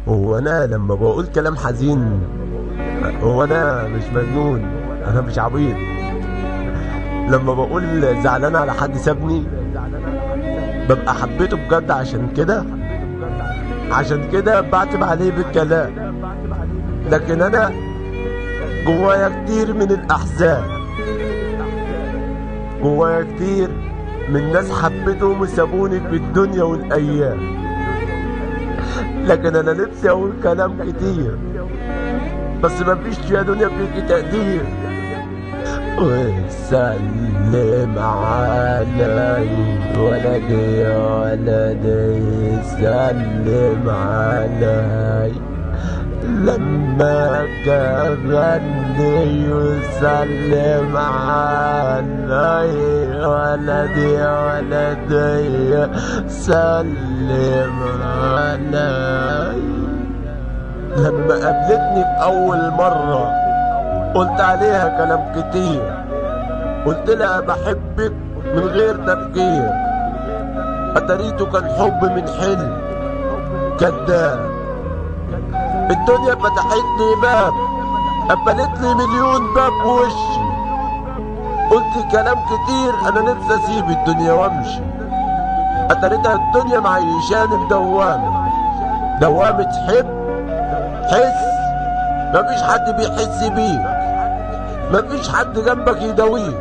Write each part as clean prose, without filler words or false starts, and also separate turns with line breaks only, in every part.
هو انا لما بقول كلام حزين، هو انا مش مجنون، انا مش عبيط. لما بقول زعلان على حد سابني ببقى حبيته بجد. عشان كده بعتب عليه بالكلام. لكن انا جوايا كتير من الاحزان، جوايا كتير من ناس حبيتهم وسابوني في الدنيا والايام. لكن انا نفسي اقول كلام كتير، بس مفيش يا دنيا فيكي تقدير. وسلم علي ولدي يا ولدي، سلم علي لما كبرني، وسلم علي ولدي يا ولدي، سلم علي. لما قابلتني بأول مرة قلت عليها كلام كتير، قلت لها بحبك من غير تفكير. اتريته كان حب من حلم كداب. الدنيا فتحت لي باب، قفلت لي مليون باب في وشي. قلت كلام كتير، انا نفسي اسيب الدنيا وامشي. اتريتها الدنيا معيشاني بدوامة، دوامة حس مفيش حد بيحس بيك، مفيش حد جنبك يداويك،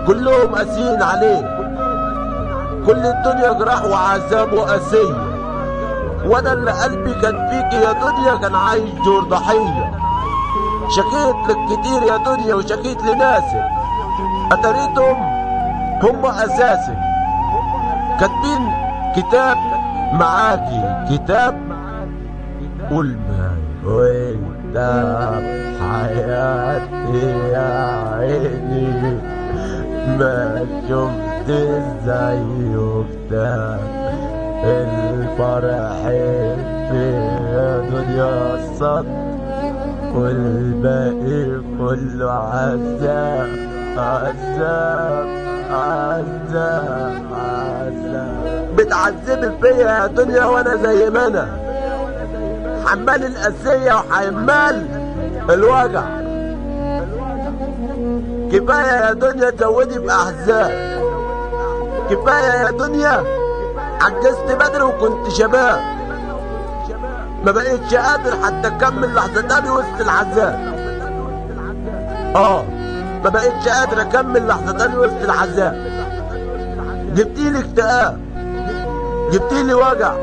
كلهم قاسيين عليك. كل الدنيا جراح وعذاب وقاسية، وانا اللي قلبي كان فيك يا دنيا كان عايش دور ضحية. شكيت لك كتير يا دنيا وشكيت لناسك، اتريتهم هم اساسك. كاتبين كتاب معاكي، كتاب قول معايا وانت حياتي يا عيني، ما شفت زيه كتاب الفرح في دنيا الصد، والباقي كله عذاب عذاب عذاب عذاب. بتعذبي فيا يا دنيا وانا زي ما انا حمال القاسية وحمال الوجع. كفاية يا دنيا تزودي بأحزان، كفاية يا دنيا عجزت بدري وكنت شباب. ما بقيتش قادر حتى اكمل لحظة تاني وسط العذاب. ما بقيتش قادر اكمل لحظة تاني وسط العذاب. جبتيلي اكتئاب، جبتيلي وجع،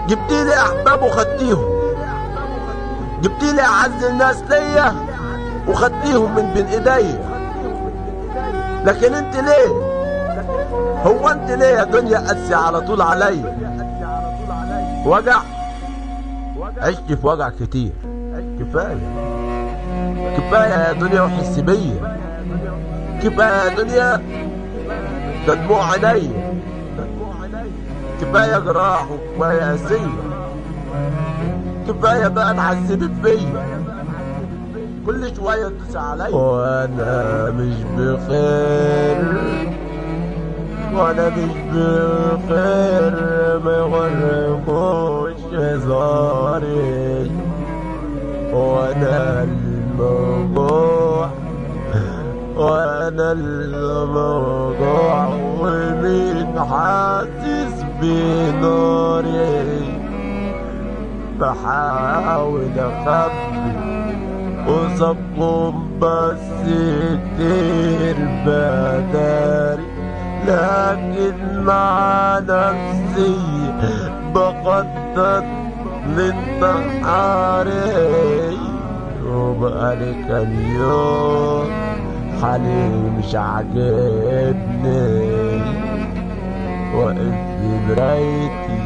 جبتيلي احباب وخدتيهم، جبتيلي اعز الناس ليا وخدتيهم من بين ايديا. لكن انت ليه؟ هو انت ليه يا دنيا قاسية على طول عليا؟ وجع، عشت في وجع كتير. كفاية يا دنيا وحس بيا. كفاية يا دنيا ده دموع عينيا. كفاية جراح وكفاية قاسية. كفاية بقى تعذبي فيا، كل شوية تدوسي عليا. وانا مش بخير، وانا مش بخير، ما يغركوش هزاري. وانا الموجوع، وانا الموجوع، ومين حاسس بناري. بحاول اخبي قصادكم بس كتير بداري، لكن مع نفسي بخطط لانتحاري. وبقالي كام يوم حالي مش عاجبني، واقف في مرايتي